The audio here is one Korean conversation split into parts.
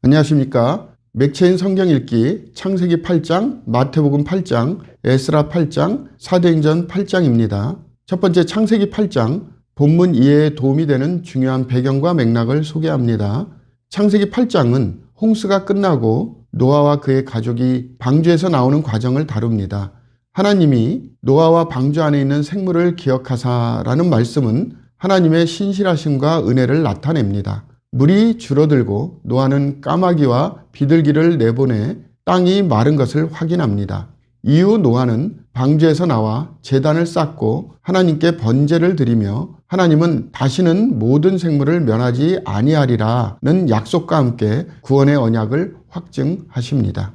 안녕하십니까. 맥체인 성경 읽기 창세기 8장, 마태복음 8장, 에스라 8장, 사도행전 8장입니다. 첫 번째 창세기 8장, 본문 이해에 도움이 되는 중요한 배경과 맥락을 소개합니다. 창세기 8장은 홍수가 끝나고 노아와 그의 가족이 방주에서 나오는 과정을 다룹니다. 하나님이 노아와 방주 안에 있는 생물을 기억하사라는 말씀은 하나님의 신실하심과 은혜를 나타냅니다. 물이 줄어들고 노아는 까마귀와 비둘기를 내보내 땅이 마른 것을 확인합니다. 이후 노아는 방주에서 나와 제단을 쌓고 하나님께 번제를 드리며 하나님은 다시는 모든 생물을 멸하지 아니하리라는 약속과 함께 구원의 언약을 확증하십니다.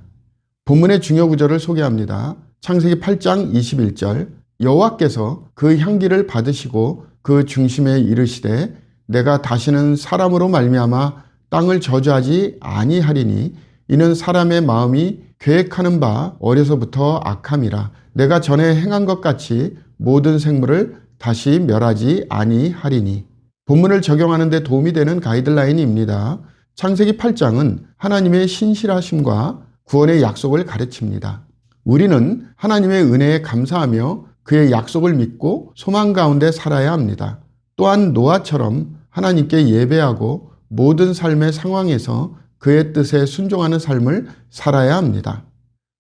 본문의 중요 구절을 소개합니다. 창세기 8장 21절 여호와께서 그 향기를 받으시고 그 중심에 이르시되 내가 다시는 사람으로 말미암아 땅을 저주하지 아니하리니 이는 사람의 마음이 계획하는 바 어려서부터 악함이라. 내가 전에 행한 것 같이 모든 생물을 다시 멸하지 아니하리니. 본문을 적용하는 데 도움이 되는 가이드라인입니다. 창세기 8장은 하나님의 신실하심과 구원의 약속을 가르칩니다. 우리는 하나님의 은혜에 감사하며 그의 약속을 믿고 소망 가운데 살아야 합니다. 또한 노아처럼 하나님께 예배하고 모든 삶의 상황에서 그의 뜻에 순종하는 삶을 살아야 합니다.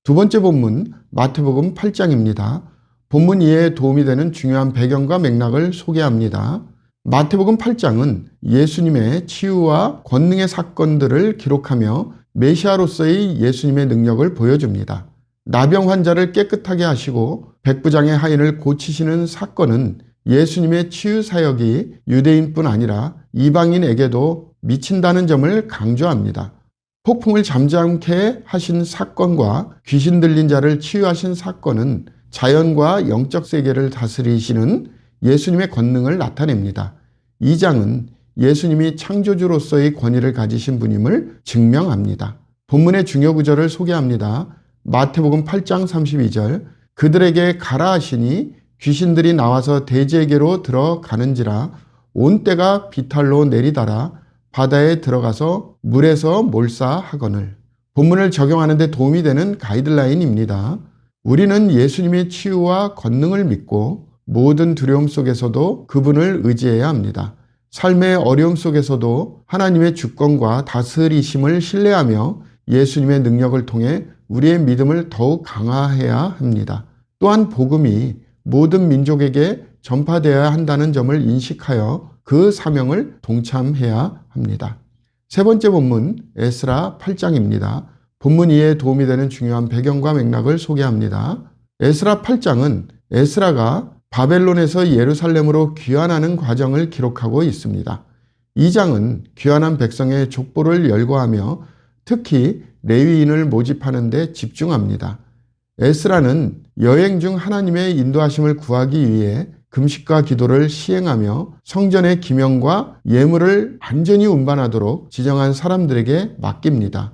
두 번째 본문 마태복음 8장입니다. 본문 이해에 도움이 되는 중요한 배경과 맥락을 소개합니다. 마태복음 8장은 예수님의 치유와 권능의 사건들을 기록하며 메시아로서의 예수님의 능력을 보여줍니다. 나병 환자를 깨끗하게 하시고 백부장의 하인을 고치시는 사건은 예수님의 치유 사역이 유대인뿐 아니라 이방인에게도 미친다는 점을 강조합니다. 폭풍을 잠잠케 하신 사건과 귀신 들린 자를 치유하신 사건은 자연과 영적 세계를 다스리시는 예수님의 권능을 나타냅니다. 이 장은 예수님이 창조주로서의 권위를 가지신 분임을 증명합니다. 본문의 중요 구절을 소개합니다. 마태복음 8장 32절 그들에게 가라 하시니 귀신들이 나와서 돼지에게로 들어가는지라 온 떼가 비탈로 내리달아 바다에 들어가서 물에서 몰사하거늘. 본문을 적용하는 데 도움이 되는 가이드라인입니다. 우리는 예수님의 치유와 권능을 믿고 모든 두려움 속에서도 그분을 의지해야 합니다. 삶의 어려움 속에서도 하나님의 주권과 다스리심을 신뢰하며 예수님의 능력을 통해 우리의 믿음을 더욱 강화해야 합니다. 또한 복음이 모든 민족에게 전파되어야 한다는 점을 인식하여 그 사명을 동참해야 합니다. 세 번째 본문 에스라 8장입니다. 본문 이해에 도움이 되는 중요한 배경과 맥락을 소개합니다. 에스라 8장은 에스라가 바벨론에서 예루살렘으로 귀환하는 과정을 기록하고 있습니다. 이 장은 귀환한 백성의 족보를 열거하며 특히 레위인을 모집하는 데 집중합니다. 에스라는 여행 중 하나님의 인도하심을 구하기 위해 금식과 기도를 시행하며 성전의 기명과 예물을 안전히 운반하도록 지정한 사람들에게 맡깁니다.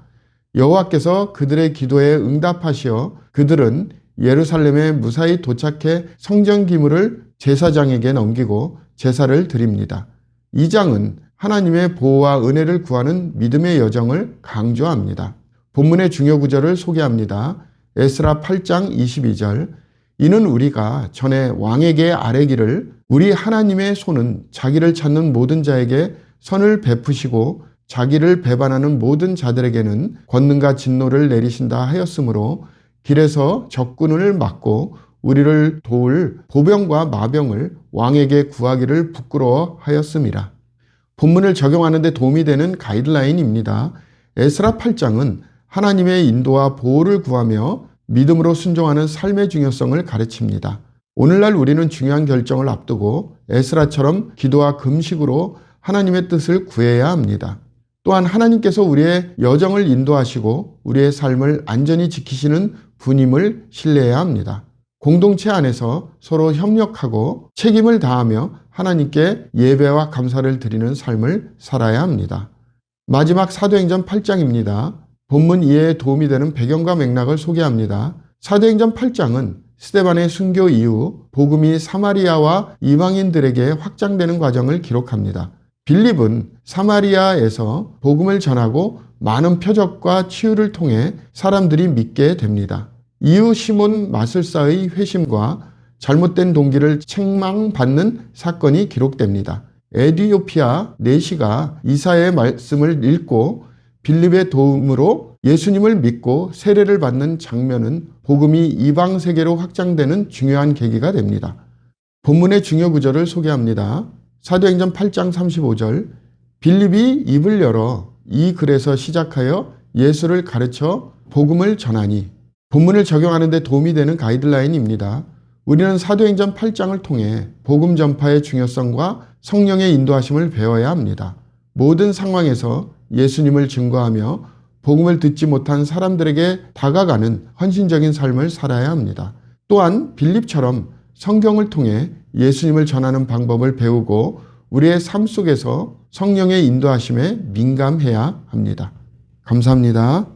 여호와께서 그들의 기도에 응답하시어 그들은 예루살렘에 무사히 도착해 성전 기물을 제사장에게 넘기고 제사를 드립니다. 이 장은 하나님의 보호와 은혜를 구하는 믿음의 여정을 강조합니다. 본문의 중요 구절을 소개합니다. 에스라 8장 22절 이는 우리가 전에 왕에게 아뢰기를 우리 하나님의 손은 자기를 찾는 모든 자에게 선을 베푸시고 자기를 배반하는 모든 자들에게는 권능과 진노를 내리신다 하였으므로 길에서 적군을 막고 우리를 도울 보병과 마병을 왕에게 구하기를 부끄러워하였음이라. 본문을 적용하는 데 도움이 되는 가이드라인입니다. 에스라 8장은 하나님의 인도와 보호를 구하며 믿음으로 순종하는 삶의 중요성을 가르칩니다. 오늘날 우리는 중요한 결정을 앞두고 에스라처럼 기도와 금식으로 하나님의 뜻을 구해야 합니다. 또한 하나님께서 우리의 여정을 인도하시고 우리의 삶을 안전히 지키시는 분임을 신뢰해야 합니다. 공동체 안에서 서로 협력하고 책임을 다하며 하나님께 예배와 감사를 드리는 삶을 살아야 합니다. 마지막 사도행전 8장입니다. 본문 이해에 도움이 되는 배경과 맥락을 소개합니다. 사도행전 8장은 스데반의 순교 이후 복음이 사마리아와 이방인들에게 확장되는 과정을 기록합니다. 빌립은 사마리아에서 복음을 전하고 많은 표적과 치유를 통해 사람들이 믿게 됩니다. 이후 시몬 마술사의 회심과 잘못된 동기를 책망받는 사건이 기록됩니다. 에티오피아 내시가 이사야의 말씀을 읽고 빌립의 도움으로 예수님을 믿고 세례를 받는 장면은 복음이 이방 세계로 확장되는 중요한 계기가 됩니다. 본문의 중요 구절을 소개합니다. 사도행전 8장 35절, 빌립이 입을 열어 이 글에서 시작하여 예수를 가르쳐 복음을 전하니. 본문을 적용하는 데 도움이 되는 가이드라인입니다. 우리는 사도행전 8장을 통해 복음 전파의 중요성과 성령의 인도하심을 배워야 합니다. 모든 상황에서 예수님을 증거하며 복음을 듣지 못한 사람들에게 다가가는 헌신적인 삶을 살아야 합니다. 또한 빌립처럼 성경을 통해 예수님을 전하는 방법을 배우고 우리의 삶 속에서 성령의 인도하심에 민감해야 합니다. 감사합니다.